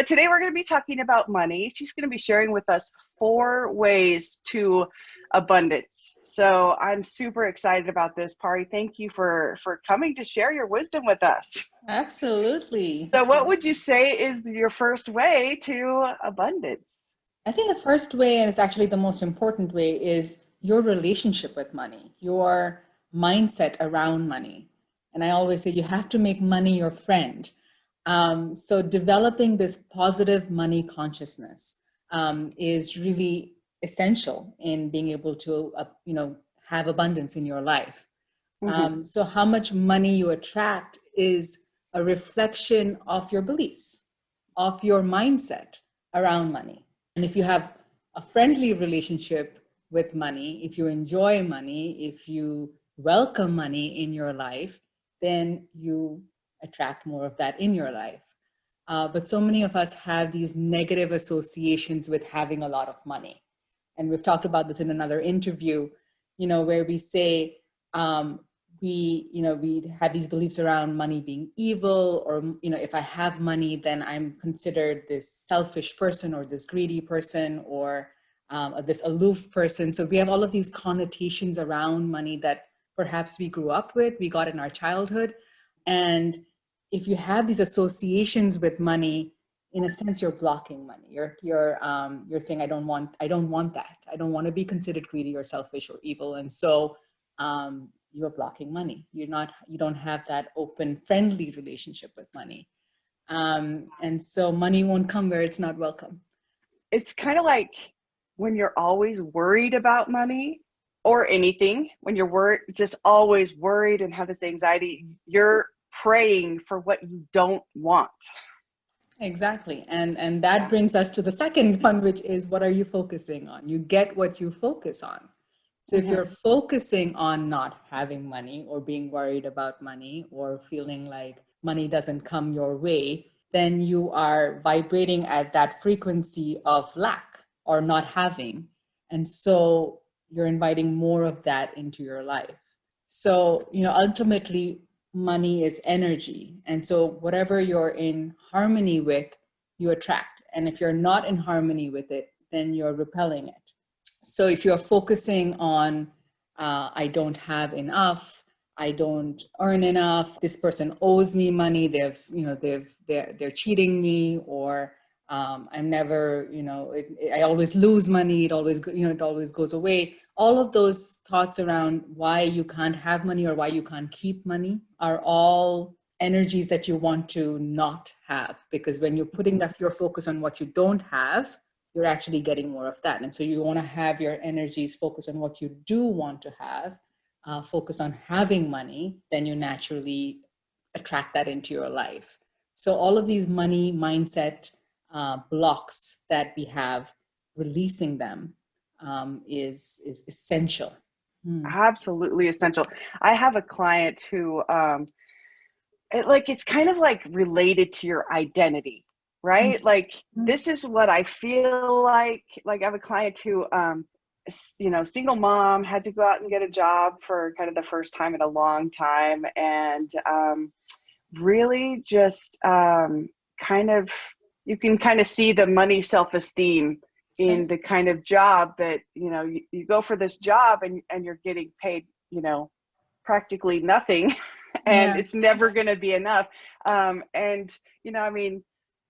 Today we're going to be talking about money. She's going to be sharing with us 4 ways to abundance. So I'm super excited about this, Pari. Thank you for coming to share your wisdom with us. Absolutely. So what So would you say is your first way to abundance? I think the first way, and it's actually the most important way, is your relationship with money, your mindset around money. And I always say you have to make money your friend. So developing this positive money consciousness is really essential in being able to, have abundance in your life. Hmm. So how much money you attract is a reflection of your beliefs, of your mindset around money. And if you have a friendly relationship with money, if you enjoy money, if you welcome money in your life, then you attract more of that in your life. But so many of us have these negative associations with having a lot of money. And we've talked about this in another interview, where we say, we have these beliefs around money being evil, or, if I have money, then I'm considered this selfish person or this greedy person or this aloof person. So we have all of these connotations around money that perhaps we grew up with, we got in our childhood. And if you have these associations with money, in a sense, you're blocking money. You're saying, I don't want that. I don't want to be considered greedy or selfish or evil. And so you're blocking money. You don't have that open, friendly relationship with money. And so money won't come where it's not welcome. It's kind of like when you're always worried about money or anything, when you're just always worried and have this anxiety, you're praying for what you don't want. Exactly. And that brings us to the second one, which is, what are you focusing on? You get what you focus on. So if Hmm. you're focusing on not having money or being worried about money or feeling like money doesn't come your way, then you are vibrating at that frequency of lack or not having. And so you're inviting more of that into your life. So, ultimately, money is energy. And so whatever you're in harmony with, you attract. And if you're not in harmony with it, then you're repelling it. So if you're focusing on, I don't have enough, I don't earn enough, this person owes me money, they're cheating me, or I'm never, I always lose money, it always goes away. All of those thoughts around why you can't have money or why you can't keep money are all energies that you want to not have, because when you're putting your focus on what you don't have, you're actually getting more of that. And so you want to have your energies focused on what you do want to have, focused on having money, then you naturally attract that into your life. So all of these money mindset blocks that we have, releasing them is essential. Hmm. Absolutely essential. I have a client who it's kind of like related to your identity, right? Like Hmm. this is what I feel like. Like I have a client who single mom, had to go out and get a job for kind of the first time in a long time, and really just kind of, you can kind of see the money self-esteem in Okay. the kind of job that you go for this job, and you're getting paid practically nothing and Yeah. it's never going to be enough. And I mean,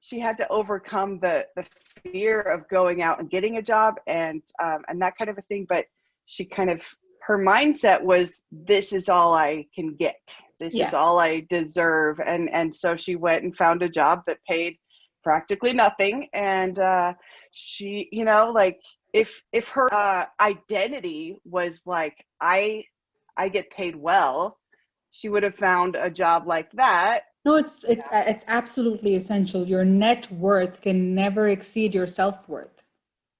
she had to overcome the fear of going out and getting a job, and that kind of a thing. But she kind of, her mindset was, this is all I can get, this is Yeah. all I deserve. And so she went and found a job that paid practically nothing. And she, like, if her identity was like, I get paid well, she would have found a job like that. No, it's absolutely essential. Your net worth can never exceed your self-worth.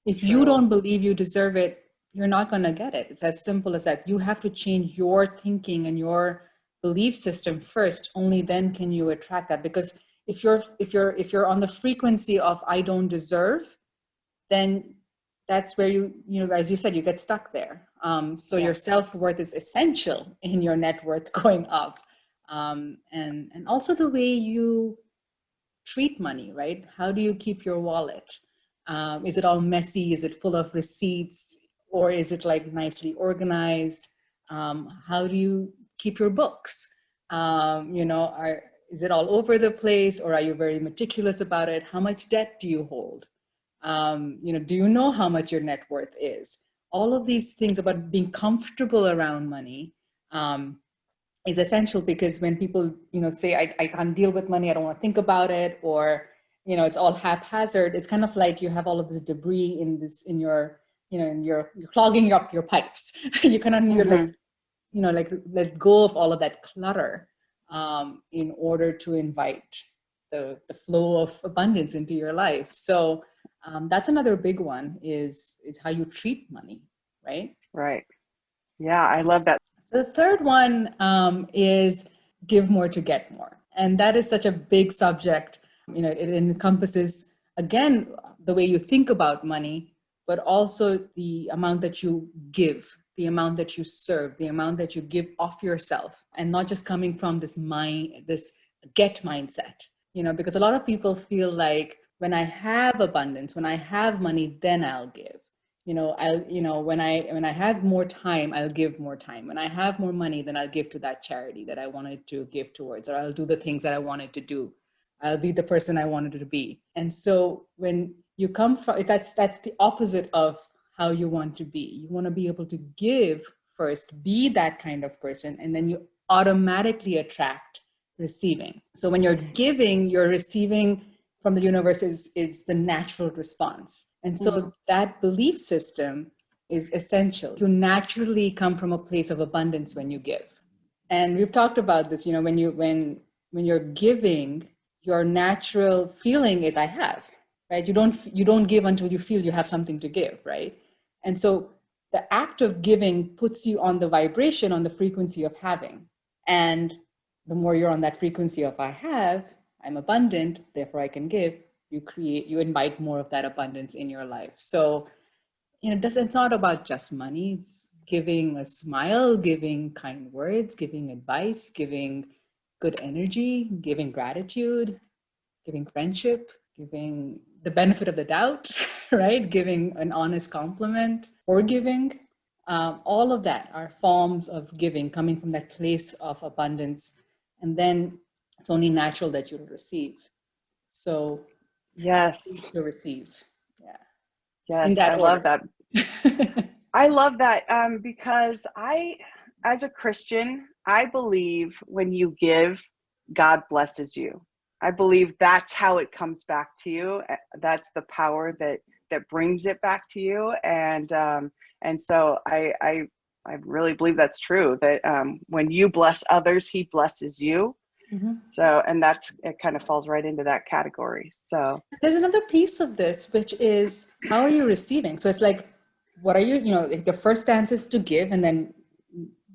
If you True. don't believe you deserve it, you're not going to get it. It's as simple as that. You have to change your thinking and your belief system first. Only then can you attract that. Because if you're on the frequency of I don't deserve, then that's where as you said, you get stuck there. So Yeah. your self-worth is essential in your net worth going up. And also the way you treat money, right? How do you keep your wallet? Is it all messy? Is it full of receipts? Or is it like nicely organized? How do you keep your books? Is it all over the place, or are you very meticulous about it? How much debt do you hold? Do you know how much your net worth is? All of these things about being comfortable around money is essential, because when people, say, I can't deal with money, I don't want to think about it, or, it's all haphazard, it's kind of like you have all of this debris you're clogging up your pipes. You cannot, let go of all of that clutter in order to invite the flow of abundance into your life. So that's another big one is how you treat money, right? Right. Yeah, I love that. The third one is give more to get more. And that is such a big subject. It encompasses, again, the way you think about money, but also the amount that you give, the amount that you serve, the amount that you give off yourself, and not just coming from this get mindset, because a lot of people feel like, when I have abundance, when I have money, then I'll give. When I have more time, I'll give more time. When I have more money, then I'll give to that charity that I wanted to give towards, or I'll do the things that I wanted to do. I'll be the person I wanted to be. And so when you come from, that's the opposite of how you want to be. You want to be able to give first, be that kind of person, and then you automatically attract receiving. So when you're giving, you're receiving from the universe is the natural response. And so that belief system is essential. You naturally come from a place of abundance when you give. And we've talked about this, when you're giving, your natural feeling is I have, right? You don't give until you feel you have something to give, right? And so the act of giving puts you on the vibration, on the frequency of having. And the more you're on that frequency of I have, I'm abundant, therefore I can give, you invite more of that abundance in your life. So, it's not about just money. It's giving a smile, giving kind words, giving advice, giving good energy, giving gratitude, giving friendship, giving the benefit of the doubt, right? Giving an honest compliment, forgiving. All of that are forms of giving, coming from that place of abundance. And then it's only natural that you'll receive. So yes, to receive. Yeah. Yes, I love that. I love that because as a Christian, I believe when you give, God blesses you. I believe that's how it comes back to you. That's the power that brings it back to you. And so I really believe that's true, that when you bless others, he blesses you. Mm-hmm. So, and it kind of falls right into that category. So there's another piece of this, which is how are you receiving? So it's like, what are you, the first stance is to give, and then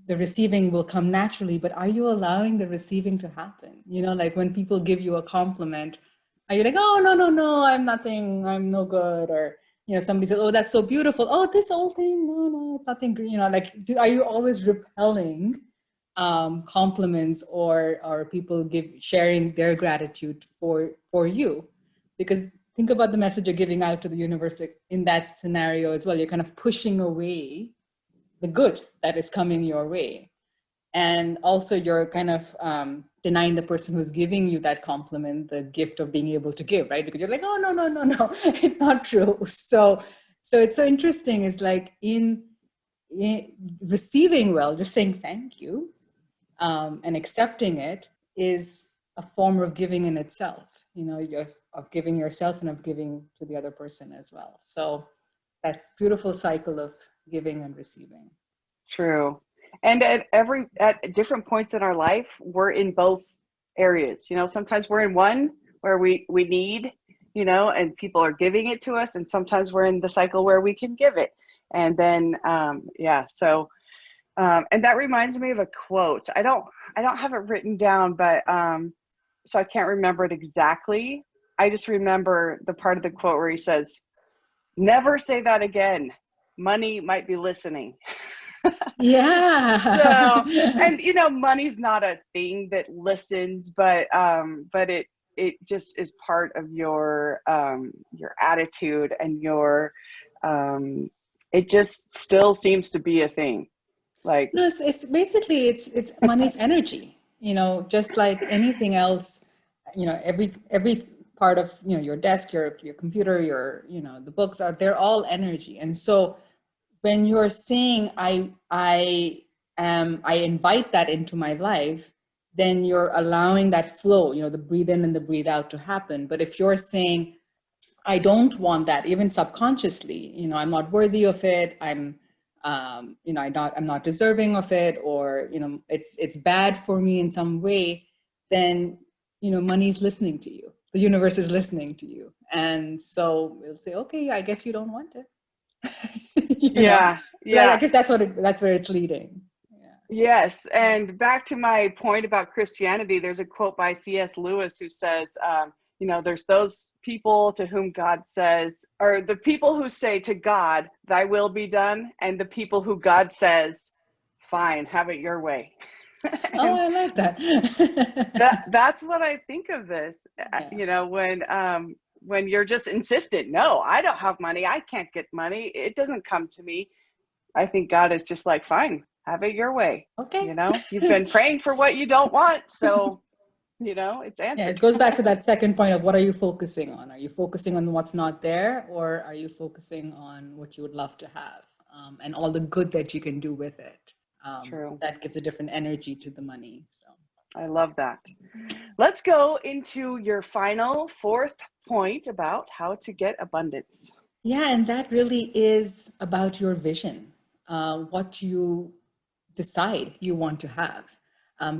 the receiving will come naturally, but are you allowing the receiving to happen? Like when people give you a compliment, are you like, oh, no, I'm nothing, I'm no good? Or, somebody says, oh, that's so beautiful. Oh, this old thing, no, it's nothing. Are you always repelling compliments or people sharing their gratitude for you? Because think about the message you're giving out to the universe in that scenario as well. You're kind of pushing away the good that is coming your way. And also you're kind of denying the person who's giving you that compliment the gift of being able to give, right? Because you're like, oh, no, it's not true. So it's so interesting. It's like in receiving well, just saying thank you and accepting it is a form of giving in itself, of giving yourself and of giving to the other person as well. So that's beautiful cycle of giving and receiving. True. And at different points in our life, we're in both areas. Sometimes we're in one where we need, and people are giving it to us. And sometimes we're in the cycle where we can give it. And then, so, and that reminds me of a quote. I don't have it written down, but, so I can't remember it exactly. I just remember the part of the quote where he says, never say that again. Money might be listening. Yeah. So, and money's not a thing that listens, but it it just is part of your attitude and your, it just still seems to be a thing. Like, No, it's basically it's money's energy, just like anything else, every part of, your desk, your computer, the books they're all energy. And so when you're saying I invite that into my life, then you're allowing that flow, the breathe in and the breathe out to happen. But if you're saying I don't want that, even subconsciously, I'm not worthy of it, I'm not deserving of it, or it's bad for me in some way, then money's listening to you, the universe is listening to you, and so it'll say, okay, I guess you don't want it. yeah, So I yeah. guess that's where it's leading. Yeah. Yes. And back to my point about Christianity, there's a quote by C.S. Lewis who says, there's those people to whom God says, or the people who say to God, thy will be done, and the people who God says, fine, have it your way. Oh, And I like that. that's what I think of this, Yeah. when you're just insistent, no, I don't have money, I can't get money, it doesn't come to me. I think God is just like, fine, have it your way. Okay. You've been praying for what you don't want, so it's Yeah, answered. it goes back to that second point of what are you focusing on? Are you focusing on what's not there, or are you focusing on what you would love to have, and all the good that you can do with it? True. That gives a different energy to the money. So, I love that. Let's go into your final fourth point about how to get abundance. yeah, and that really is about your vision, what you decide you want to have.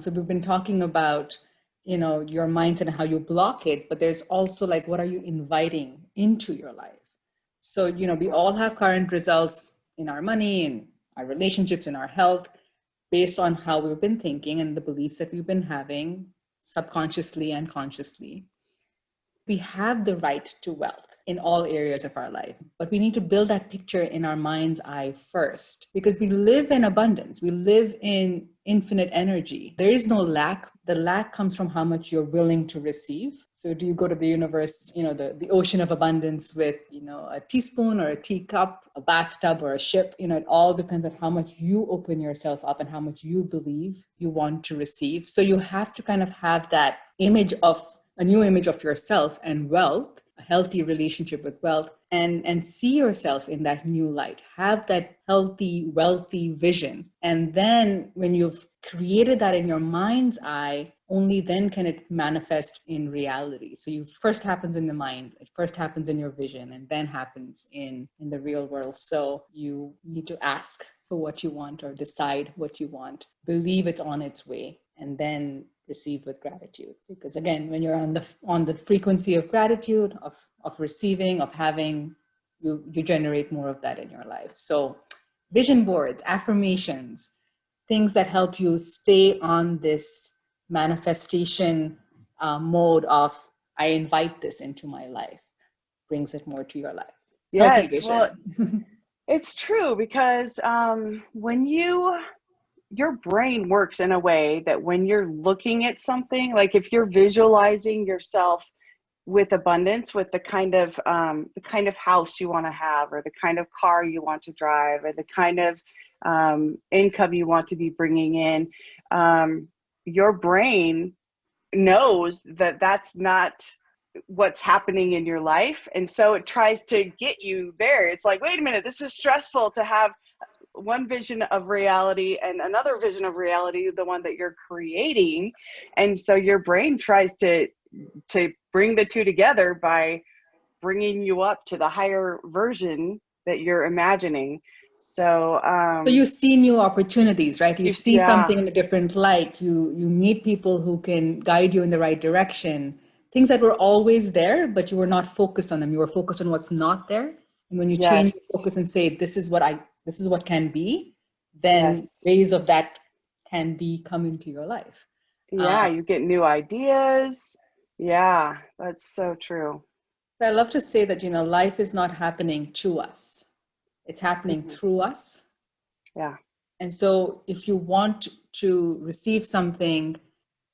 So we've been talking about, your mindset and how you block it, but there's also like, what are you inviting into your life? So, we all have current results in our money, in our relationships, in our health, based on how we've been thinking and the beliefs that we've been having subconsciously and consciously. We have the right to wealth in all areas of our life, but we need to build that picture in our mind's eye first, because we live in abundance. We live in infinite energy. There is no lack. The lack comes from how much you're willing to receive. So do you go to the universe, the ocean of abundance with, a teaspoon or a teacup, a bathtub or a ship? It all depends on how much you open yourself up and how much you believe you want to receive. So you have to kind of have that image of a new image of yourself and wealth, a healthy relationship with wealth, and see yourself in that new light. Have that healthy, wealthy vision. And then when you've created that in your mind's eye, only then can it manifest in reality. So you first happens in the mind, it first happens in your vision, and then happens in the real world. So you need to ask for what you want, or decide what you want, believe it's on its way, and then receive with gratitude. Because again, when you're on the frequency of gratitude, of receiving, of having, you generate more of that in your life. So vision boards, affirmations, things that help you stay on this manifestation mode of, I invite this into my life, brings it more to your life. Healthy Yes, well, vision. it's true, because when your brain works in a way that when you're looking at something, like if you're visualizing yourself with abundance, with the kind of house you want to have, or the kind of car you want to drive, or the kind of income you want to be bringing in, your brain knows that that's not what's happening in your life, and so it tries to get you there. It's like, wait a minute, this is stressful to have one vision of reality and another vision of reality, the one that you're creating. And so your brain tries to bring the two together by bringing you up to the higher version that you're imagining. So So you see new opportunities, right? You see yeah, something in a different light. You meet people who can guide you in the right direction. Things that were always there, but you were not focused on them. You were focused on what's not there. And when you change the yes, focus and say, this is what can be, then yes, ways of that can be come into your life. yeah, you get new ideas. Yeah, that's so true. I love to say that, life is not happening to us. It's happening Mhm. through us. Yeah, And so if you want to receive something,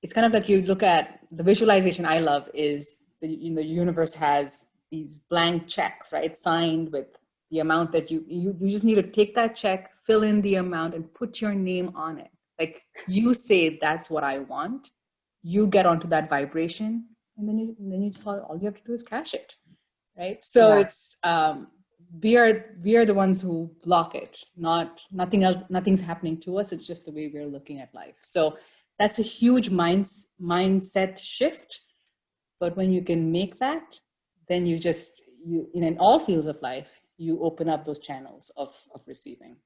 it's kind of like you look at the visualization I love is the universe has these blank checks, right? Signed with the amount that you just need to take that check, fill in the amount, and put your name on it. Like you say, that's what I want. You get onto that vibration, and then you just all you have to do is cash it, right? So Yeah. it's we are the ones who block it, nothing else. Nothing's happening to us. It's just the way we're looking at life. So that's a huge mindset shift. But when you can make that, then you in all fields of life, you open up those channels of receiving.